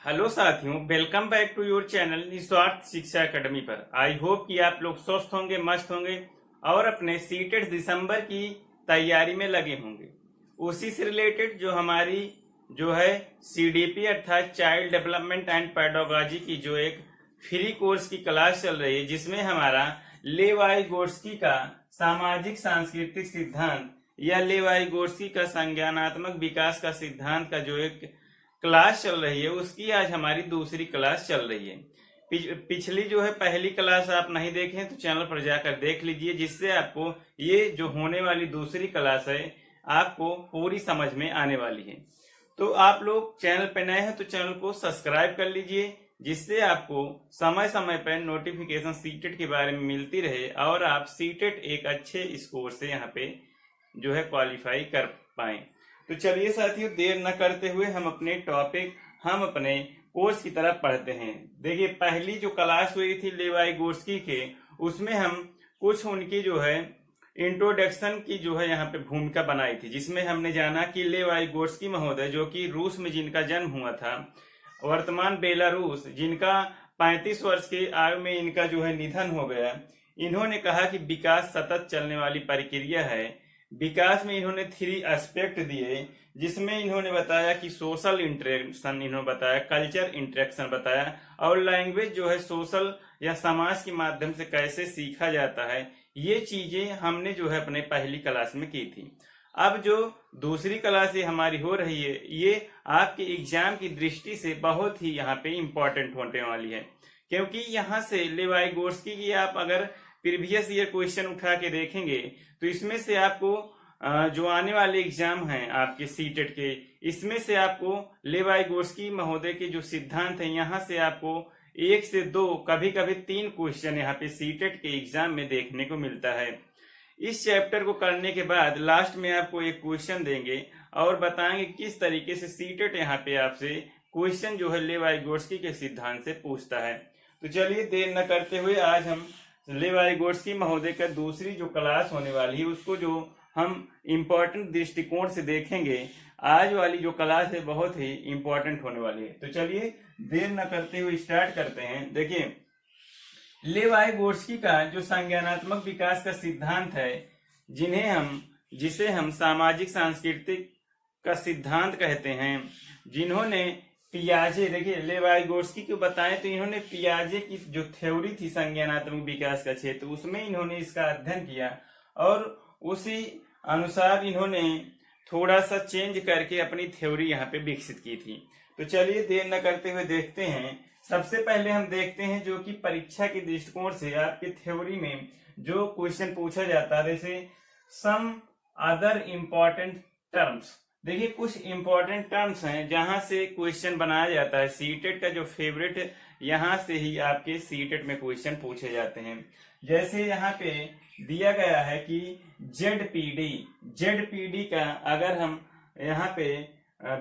Hello साथियों, welcome back to your channel Niswarth Shiksha academy पर। I hope कि आप लोग स्वस्थ होंगे, मस्त होंगे और अपने सीटेट दिसंबर की तैयारी में लगे होंगे। उसी से रिलेटेड जो है सीडीपी अर्थात चाइल्ड डेवलपमेंट एंड पेडागोजी की जो एक फ्री कोर्स की क्लास चल रही है, जिसमें हमारा लेवाइगोर्स्की का सामाजिक सांस्कृतिक सिद्धांत या लेवाइगोर्स्की का संज्ञानात्मक विकास का सिद्धांत का जो एक क्लास चल रही है, उसकी आज हमारी दूसरी क्लास चल रही है। पिछली जो है पहली क्लास आप नहीं देखें तो चैनल पर जाकर देख लीजिए, जिससे आपको ये जो होने वाली दूसरी क्लास है आपको पूरी समझ में आने वाली है। तो आप लोग चैनल पर नए हैं तो चैनल को सब्सक्राइब कर लीजिए, जिससे आपको समय समय पर नोटिफिकेशन सीटेट के बारे में मिलती रहे और आप सीटेट एक अच्छे स्कोर से यहाँ पे जो है क्वालिफाई कर पाए। तो चलिए साथियों, देर न करते हुए हम अपने कोर्स की तरफ पढ़ते हैं। देखिए, पहली जो क्लास हुई थी लेवाइगोर्स्की के, उसमें हम कुछ उनकी जो है इंट्रोडक्शन की जो है यहाँ पे भूमिका बनाई थी, जिसमें हमने जाना कि लेवाइगोर्स्की महोदय, जो कि रूस में जिनका जन्म हुआ था, वर्तमान बेलारूस, जिनका 35 वर्ष की आयु में इनका जो है निधन हो गया, इन्होंने कहा कि विकास सतत चलने वाली प्रक्रिया है। विकास में इन्होंने 3 एस्पेक्ट दिए, जिसमें इन्होंने बताया कि सोशल इंटरेक्शन इन्होंने बताया, कल्चर इंटरेक्शन बताया, और लैंग्वेज जो है सोशल या समाज के माध्यम से कैसे सीखा जाता है। ये चीजें हमने जो है अपने पहली क्लास में की थी। अब जो दूसरी क्लास हमारी हो रही है, ये आपके एग्जाम की दृष्टि से बहुत ही यहाँ पे इम्पोर्टेंट होने वाली है, क्योंकि यहाँ से लेवाइगोर्स्की की आप अगर प्रीवियस ईयर क्वेश्चन उठा के देखेंगे तो इसमें से आपको जो आने वाले एग्जाम हैं आपके सीटेट के, इसमें से आपको लेवाइगोर्स्की महोदय के जो सिद्धांत हैं, यहाँ से आपको 1 से 2 कभी कभी 3 क्वेश्चन यहाँ पे सीटेट के एग्जाम में देखने को मिलता है। इस चैप्टर को करने के बाद लास्ट में आपको एक क्वेश्चन देंगे और बताएंगे किस तरीके से सीटेट यहाँ पे आपसे क्वेश्चन जो है लेवाइगोर्स्की के सिद्धांत से पूछता है। तो चलिए, देर न करते हुए आज हम लेवाइगोर्स्की महोदय का दूसरी जो क्लास होने वाली है, उसको जो हम इम्पोर्टेंट दृष्टिकोण से देखेंगे। आज वाली जो क्लास है बहुत ही इम्पोर्टेंट होने वाली है। तो चलिए, देर न करते हुए स्टार्ट करते हैं। देखिए, लेवाइगोर्स्की का जो संज्ञानात्मक विकास का सिद्धांत है, जिसे हम सामाजिक सांस्कृतिक का सिद्धांत कहते हैं, जिन्होंने पियाजे, देखिए लेवाइगोर्स्की को बताएं तो इन्होंने पियाजे की जो थ्योरी थी संज्ञानात्मक विकास का क्षेत्र, उसमें इन्होंने इसका अध्ययन किया और उसी अनुसार इन्होंने थोड़ा सा चेंज करके अपनी थ्योरी यहाँ पे विकसित की थी। तो चलिए, देर न करते हुए देखते हैं। सबसे पहले हम देखते हैं जो कि परीक्षा के दृष्टिकोण से आपके थ्योरी में जो क्वेश्चन पूछा जाता है, जैसे सम अदर इम्पोर्टेंट टर्म्स। देखिए, कुछ इंपॉर्टेंट टर्म्स हैं जहां से क्वेश्चन बनाया जाता है। सीटेट का जो फेवरेट, यहां से ही आपके सीटेट में क्वेश्चन पूछे जाते हैं। जैसे यहाँ पे दिया गया है कि जेडपीडी का अगर हम यहाँ पे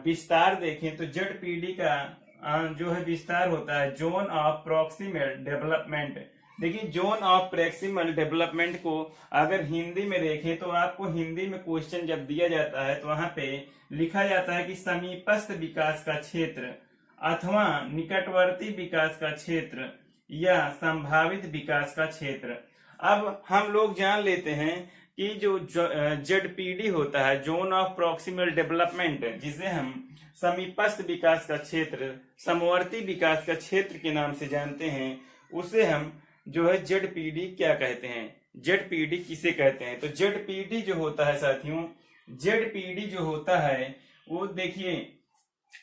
विस्तार देखें तो जेडपीडी का जो है विस्तार होता है जोन ऑफ प्रॉक्सिमल डेवलपमेंट। देखिए, जोन ऑफ प्रॉक्सिमल डेवलपमेंट को अगर हिंदी में देखें तो आपको हिंदी में क्वेश्चन जब दिया जाता है तो वहां पे लिखा जाता है कि समीपस्थ विकास का क्षेत्र अथवा निकटवर्ती विकास का क्षेत्र या संभावित विकास का क्षेत्र। अब हम लोग जान लेते हैं कि जो जेडपीडी होता है, जोन ऑफ प्रॉक्सिमल डेवलपमेंट, जिसे हम समीपस्थ विकास का क्षेत्र, समवर्ती विकास का क्षेत्र के नाम से जानते हैं, उसे हम जो है जेडपीडी क्या कहते हैं, जेडपीडी किसे कहते हैं। तो जेडपीडी जो होता है साथियों, जेडपीडी जो होता है वो, देखिए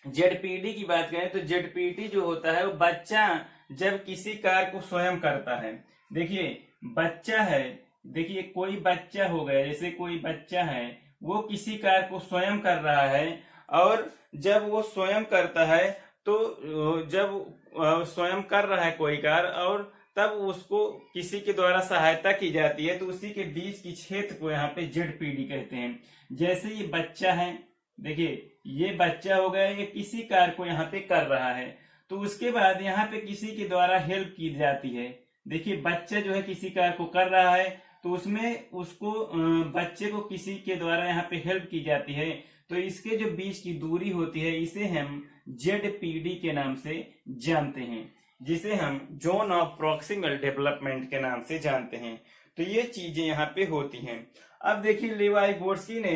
जेडपीडी की बात करें तो जेडपीडी जो होता है वो बच्चा जब किसी कार्य को स्वयं करता है। देखिए, बच्चा है, देखिए कोई बच्चा हो गया, जैसे कोई बच्चा है वो किसी कार्य को स्वयं कर रहा है, और जब वो स्वयं करता है तो जब स्वयं कर रहा है कोई कार्य और तब उसको किसी के द्वारा सहायता की जाती है, तो उसी के बीच की क्षेत्र को यहाँ पे जेडपीडी कहते हैं। जैसे ये बच्चा है, देखिए ये बच्चा हो गया, ये किसी कार्य को यहाँ पे कर रहा है, तो उसके बाद यहाँ पे किसी के द्वारा हेल्प की जाती है। देखिए, बच्चा जो है किसी कार्य को कर रहा है तो उसमें उसको बच्चे को किसी के द्वारा यहाँ पे हेल्प की जाती है, तो इसके जो बीच की दूरी होती है इसे हम ZPD के नाम से जानते हैं, जिसे हम जोन ऑफ प्रॉक्सिमल डेवलपमेंट के नाम से जानते हैं। तो ये चीजें यहाँ पे होती हैं। अब देखिए लेवी-गोट्स्की ने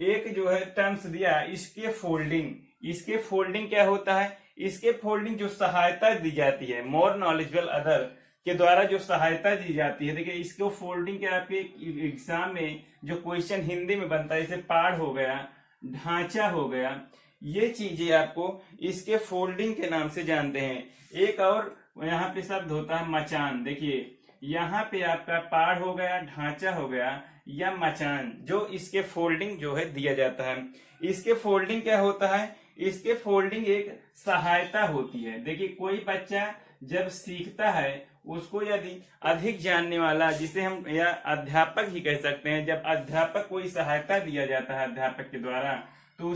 एक जो है टर्म्स दिया, इसके फोल्डिंग क्या होता है? इसके फोल्डिंग जो सहायता दी जाती है मोर नॉलेजेबल अदर के द्वारा जो सहायता दी जाती है। देखिए इसको फोल्डिंग के आपके एग्जाम में जो क्वेश्चन हिंदी में बनता है, जैसे पाढ़ हो गया, ढांचा हो गया, ये चीजें आपको इसके फोल्डिंग के नाम से जानते हैं। एक और यहाँ पे शब्द होता है मचान। देखिए यहाँ पे आपका पाढ़ हो गया, ढांचा हो गया या मचान, जो इसके फोल्डिंग जो है दिया जाता है। इसके फोल्डिंग क्या होता है? इसके फोल्डिंग एक सहायता होती है। देखिए कोई बच्चा जब सीखता है, उसको यदि अधिक जानने वाला, जिसे हम या अध्यापक ही कह सकते हैं, जब अध्यापक कोई सहायता दिया जाता है अध्यापक के द्वारा, तो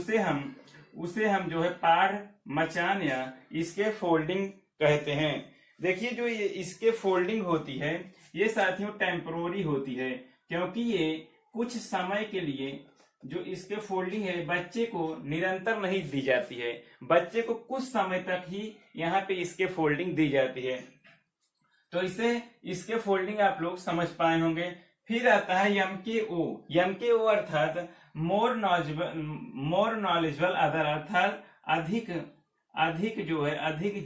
उसे हम जो है पाढ़, मचान या इसके फोल्डिंग कहते हैं। देखिए जो ये इसके फोल्डिंग होती है, ये साथियों टेम्पोररी होती है, क्योंकि ये कुछ समय के लिए जो इसके फोल्डिंग है बच्चे को निरंतर नहीं दी जाती है, बच्चे को कुछ समय तक ही यहाँ पे इसके फोल्डिंग दी जाती है। तो इसे इसके फोल्डिंग आप लोग समझ पाए होंगे। फिर आता है MKO अर्थात मोर नॉलेजेबल अदर, अर्थात अधिक जो है अधिक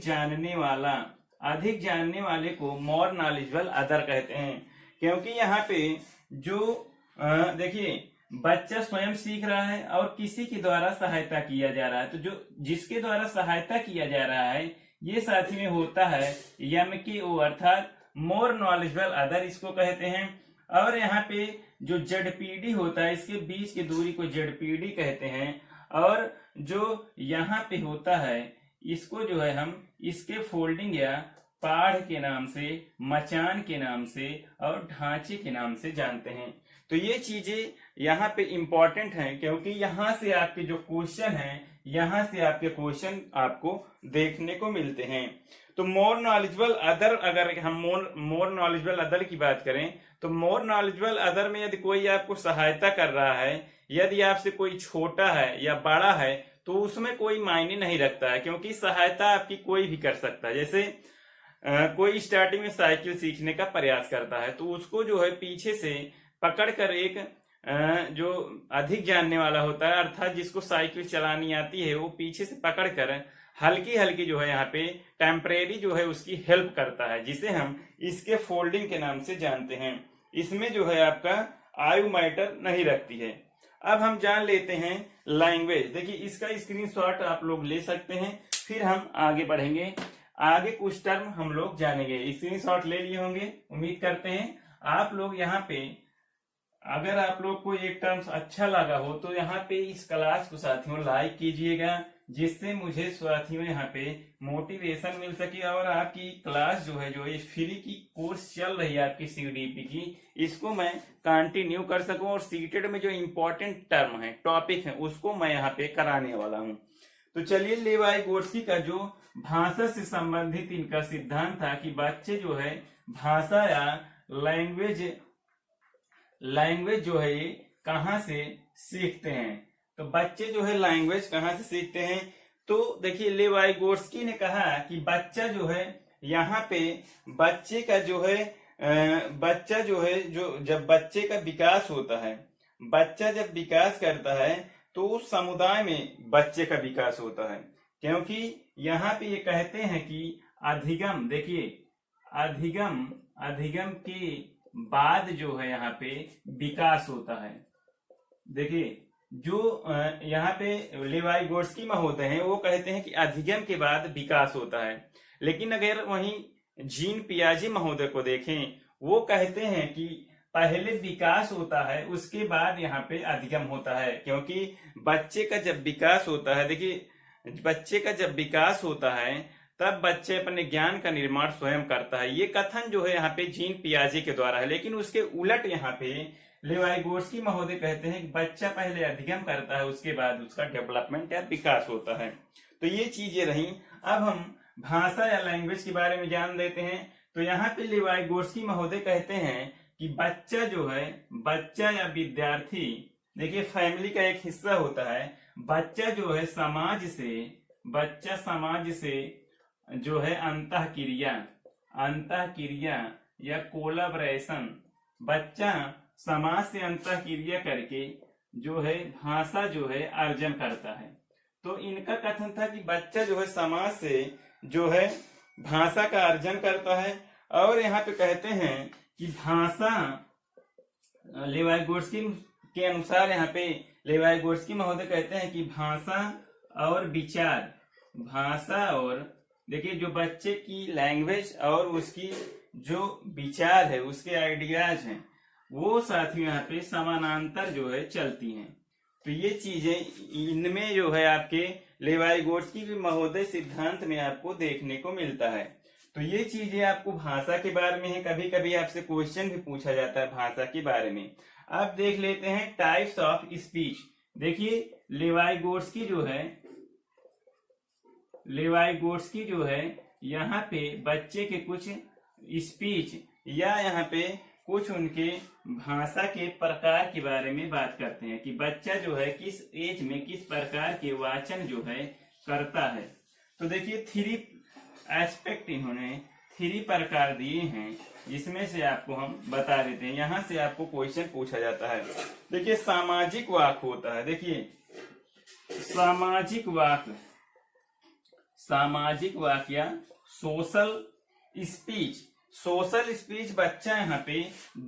जानने वाले को मोर नॉलेजेबल अदर कहते हैं। क्योंकि यहाँ पे जो देखिए बच्चा स्वयं सीख रहा है और किसी के द्वारा सहायता किया जा रहा है, तो जो जिसके द्वारा सहायता किया जा रहा है ये साथी में होता है MKO अर्थात मोर नॉलेजेबल अदर इसको कहते हैं। और यहाँ पे जो ZPD होता है, इसके बीच की दूरी को ZPD कहते हैं। और जो यहाँ पे होता है इसको जो है हम इसके फोल्डिंग या पाढ़ के नाम से, मचान के नाम से और ढांचे के नाम से जानते हैं। तो ये चीजें यहाँ पे इंपॉर्टेंट हैं, क्योंकि यहाँ से आपके जो क्वेश्चन हैं, यहाँ से आपके क्वेश्चन आपको देखने को मिलते हैं। तो मोर नॉलेजेबल अदर, अगर हम मोर नॉलेजेबल अदर की बात करें, तो मोर नॉलेजेबल अदर में यदि कोई आपको सहायता कर रहा है, यदि आपसे कोई छोटा है या बड़ा है, तो उसमें कोई मायने नहीं रखता है, क्योंकि सहायता आपकी कोई भी कर सकता है। जैसे कोई स्टार्टिंग में साइकिल सीखने का प्रयास करता है, तो उसको जो है पीछे से पकड़कर एक जो अधिक जानने वाला होता है, अर्थात जिसको साइकिल चलानी आती है, वो पीछे से पकड़कर हल्की हल्की जो है यहाँ पे टेम्परेरी जो है उसकी हेल्प करता है, जिसे हम इसके फोल्डिंग के नाम से जानते हैं। इसमें जो है आपका आयु मैटर नहीं रखती है। अब हम जान लेते हैं लैंग्वेज। देखिए इसका स्क्रीनशॉट आप लोग ले सकते हैं, फिर हम आगे बढ़ेंगे। आगे कुछ टर्म हम लोग जानेंगे। स्क्रीनशॉट ले लिए होंगे, उम्मीद करते हैं आप लोग। यहाँ पे अगर आप लोग को एक टर्म्स अच्छा लगा हो तो यहाँ पे इस क्लास को साथियों लाइक कीजिएगा, जिससे मुझे साथियों यहाँ पे मोटिवेशन मिल सके और आपकी क्लास जो है, जो ये फ्री की कोर्स चल रही है आपकी CDP की, इसको मैं कंटिन्यू कर सकूं और सीटेड में जो इम्पोर्टेंट टर्म है, टॉपिक है, उसको मैं यहाँ पे कराने वाला हूँ। तो चलिए लेवी-गोट्स्की का जो भाषा से संबंधित इनका सिद्धांत था कि बच्चे जो है भाषा या लैंग्वेज जो है ये कहाँ से सीखते हैं। तो बच्चे जो है लैंग्वेज कहाँ से सीखते हैं, तो देखिए लेवी-गोट्स्की ने कहा कि बच्चा जो है, यहाँ पे बच्चे का जो है बच्चा जो है, जो जब बच्चे का विकास होता है, बच्चा जब विकास करता है तो समुदाय में बच्चे का विकास होता है। क्योंकि यहाँ पे ये कहते हैं कि अधिगम, देखिए अधिगम के बाद जो है यहाँ पे विकास होता है। देखिए जो यहाँ पे लेवी-गोट्स्की महोदय हैं, वो कहते हैं कि अधिगम के बाद विकास होता है। लेकिन अगर वहीं जीन पियाजे महोदय को देखें, वो कहते हैं कि पहले विकास होता है, उसके बाद यहाँ पे अधिगम होता है। क्योंकि बच्चे का जब विकास होता है, देखिए बच्चे का जब विकास होता है तब बच्चे अपने ज्ञान का निर्माण स्वयं करता है। ये कथन जो है यहाँ पे जीन पियाजे के द्वारा है। लेकिन उसके उलट यहाँ पे लेवी-गोट्स्की महोदय कहते हैं कि बच्चा पहले अधिगम करता है, उसके बाद उसका डेवलपमेंट या विकास होता है। तो ये चीजें रही। अब हम भाषा या लैंग्वेज के बारे में जान लेते हैं। तो यहाँ पे लेवी-गोट्स्की महोदय कहते हैं कि बच्चा जो है, बच्चा या विद्यार्थी, देखिए फैमिली का एक हिस्सा होता है। बच्चा जो है समाज से बच्चा समाज से जो है अंतःक्रिया या कोलैबोरेशन, बच्चा समाज से अंतःक्रिया करके जो है भाषा जो है अर्जन करता है। तो इनका कथन था कि बच्चा जो है समाज से जो है भाषा का अर्जन करता है। और यहाँ पे कहते हैं कि भाषा, लेवाइगोट्स्की के अनुसार यहाँ पे लेवाइगोट्स्की महोदय कहते हैं कि भाषा और देखिए जो बच्चे की लैंग्वेज और उसकी जो विचार है, उसके आइडियाज हैं, वो साथियों यहाँ पे समानांतर जो है चलती हैं। तो ये चीजें इनमें जो है आपके लेवाइगोट्स्की महोदय सिद्धांत में आपको देखने को मिलता है। तो ये चीजें आपको भाषा के बारे में है। कभी कभी आपसे क्वेश्चन भी पूछा जाता है भाषा के बारे में। अब देख लेते हैं टाइप्स ऑफ स्पीच। देखिए लेवाइगोट्स्की जो है यहाँ पे बच्चे के कुछ स्पीच या यहाँ पे कुछ उनके भाषा के प्रकार के बारे में बात करते हैं कि बच्चा जो है किस एज में किस प्रकार के वाचन जो है करता है। तो देखिए 3 एस्पेक्ट इन्होंने 3 प्रकार दिए हैं, जिसमें से आपको हम बता देते हैं। यहाँ से आपको क्वेश्चन पूछा जाता है। देखिए सामाजिक वाक होता है। देखिए सामाजिक वाक या सोशल स्पीच बच्चा यहाँ पे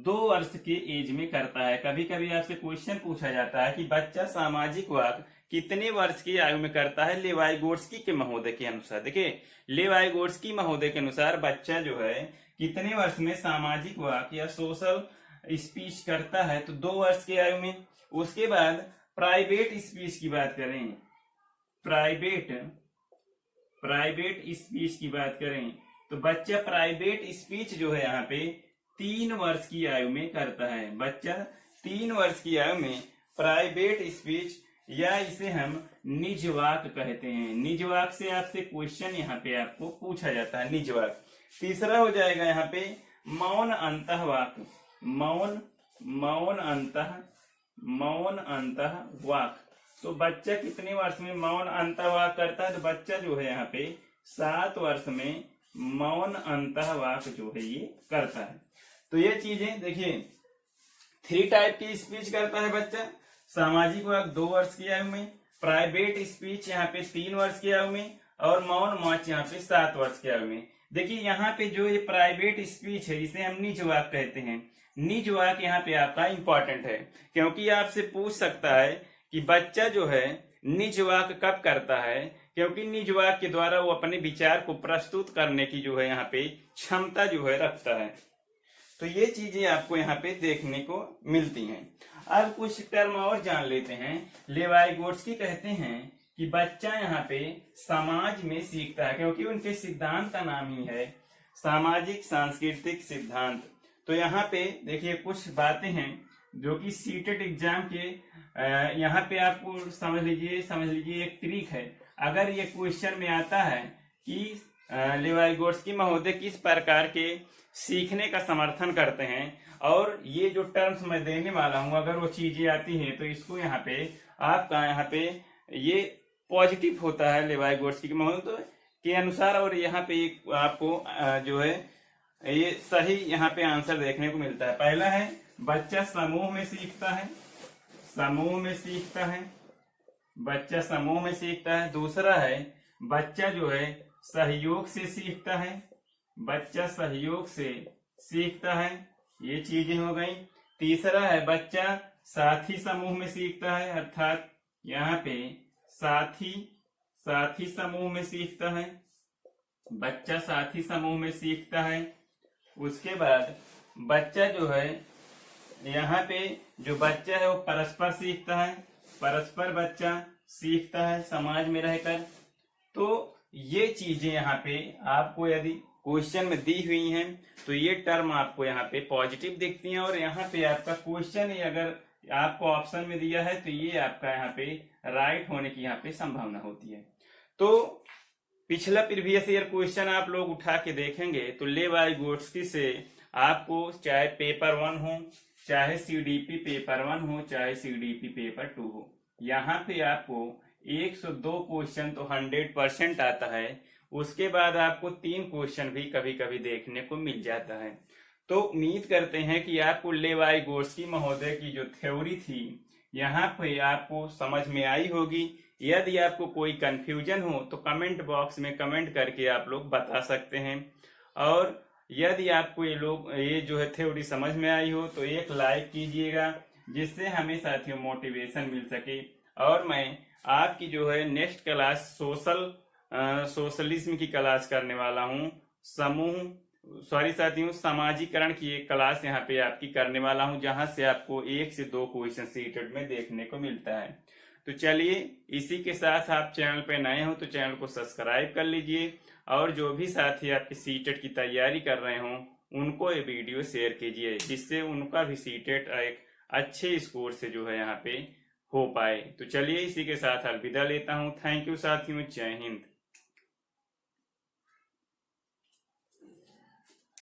2 वर्ष के एज में करता है। कभी कभी आपसे क्वेश्चन पूछा जाता है कि बच्चा सामाजिक वाक कितने वर्ष की आयु में करता है लेवाइगोट्स्की के महोदय के अनुसार। देखिए लेवाइगोट्स्की महोदय के अनुसार बच्चा जो है कितने वर्ष में सामाजिक वाक या सोशल स्पीच करता है, तो 2 वर्ष की आयु में। उसके बाद प्राइवेट स्पीच की बात करें, प्राइवेट स्पीच की बात करें तो बच्चा प्राइवेट स्पीच जो है यहाँ पे 3 वर्ष की आयु में करता है। बच्चा 3 वर्ष की आयु में प्राइवेट स्पीच या इसे हम निजवाक कहते हैं। निजवाक से आपसे क्वेश्चन यहाँ पे आपको पूछा जाता है, निजवाक। तीसरा हो जाएगा यहाँ पे मौन अंतःवाक, मौन अंतःवाक। तो बच्चा कितने वर्ष में मौन अंतःवाक करता है, तो बच्चा जो है यहाँ पे 7 वर्ष में मौन अंतःवाक जो है ये करता है। तो ये चीजें देखिए 3 टाइप की स्पीच करता है बच्चा। सामाजिक वाक 2 वर्ष की आयु में, प्राइवेट स्पीच यहाँ पे 3 वर्ष की आयु में, और मौन वाच यहाँ पे 7 वर्ष की आयु में। देखिए यहाँ पे जो ये प्राइवेट स्पीच है इसे हम निज वाक कहते हैं। निज वाक यहाँ पे आपका इंपॉर्टेंट है, क्योंकि आपसे पूछ सकता है कि बच्चा जो है निज वाक कब करता है, क्योंकि निज वाक के द्वारा वो अपने विचार को प्रस्तुत करने की जो है यहाँ पे क्षमता जो है रखता है। तो ये चीजें आपको यहाँ पे देखने को मिलती हैं। अब कुछ टर्म और जान लेते हैं। लेवाइगोट्स्की कहते हैं कि बच्चा यहाँ पे समाज में सीखता है, क्योंकि उनके सिद्धांत का नाम ही है सामाजिक सांस्कृतिक सिद्धांत। तो यहाँ पे देखिए कुछ बातें हैं जो कि सीटेट एग्जाम के यहाँ पे आपको समझ लीजिए एक ट्रिक है। अगर ये क्वेश्चन में आता है कि लेवाइगोट्स्की महोदय किस प्रकार के सीखने का समर्थन करते हैं, और ये जो टर्म्स मैं देने वाला हूं अगर वो चीजें आती हैं, तो इसको यहाँ पे आपका यहाँ पे ये पॉजिटिव होता है लेवाइगोट्स्की महोदय के अनुसार, और यहाँ पे एक आपको जो है ये सही यहाँ पे आंसर देखने को मिलता है। पहला है बच्चा समूह में सीखता है, बच्चा समूह में सीखता है। दूसरा है बच्चा जो है सहयोग से सीखता है, बच्चा सहयोग से सीखता है। ये चीजें हो गई। तीसरा है बच्चा साथी समूह में सीखता है, अर्थात यहाँ पे साथी समूह में सीखता है, बच्चा साथी समूह में सीखता है। उसके बाद बच्चा जो है यहाँ पे जो बच्चा है वो परस्पर सीखता है, परस्पर बच्चा सीखता है समाज में रहकर। तो ये चीजें यहाँ पे आपको यदि क्वेश्चन में दी हुई हैं तो ये टर्म आपको यहाँ पे पॉजिटिव दिखती हैं, और यहाँ पे आपका क्वेश्चन ही अगर आपको ऑप्शन में दिया है तो ये आपका यहाँ पे राइट होने की यहाँ पे संभावना होती है। तो पिछला प्रीवियस ईयर क्वेश्चन आप लोग उठा के देखेंगे तो लेवाइगोट्स्की से आपको चाहे पेपर 1 हो, चाहे सीडीपी पेपर 1 हो, चाहे सीडीपी पेपर 2 हो, यहाँ पे आपको 102 क्वेश्चन तो 100% आता है, उसके बाद आपको 3 क्वेश्चन भी कभी कभी देखने को मिल जाता है। तो उम्मीद करते हैं कि आपको लेवाई गोर्स्की महोदय की जो थ्योरी थी यहाँ पे आपको समझ में आई होगी। यदि आपको कोई कंफ्यूजन हो तो कमेंट बॉक्स में कमेंट करके आप लोग बता सकते हैं। और यदि आपको ये जो है थ्योरी समझ में आई हो तो एक लाइक कीजिएगा, जिससे हमें साथियों मोटिवेशन मिल सके। और मैं आपकी जो है नेक्स्ट क्लास सोशलिज्म की क्लास करने वाला हूँ। साथियों, समाजीकरण की एक क्लास यहाँ पे आपकी करने वाला हूँ, जहां से आपको 1 से 2 क्वेश्चन सीटेड में देखने को मिलता है। तो चलिए, इसी के साथ आप चैनल पे नए हो तो चैनल को सब्सक्राइब कर लीजिए, और जो भी साथी आपके सीटेट की तैयारी कर रहे हो उनको ये वीडियो शेयर कीजिए, जिससे उनका भी सीटेट एक अच्छे स्कोर से जो है यहाँ पे हो पाए। तो चलिए, इसी के साथ अलविदा लेता हूँ। थैंक यू साथियों, जय हिंद।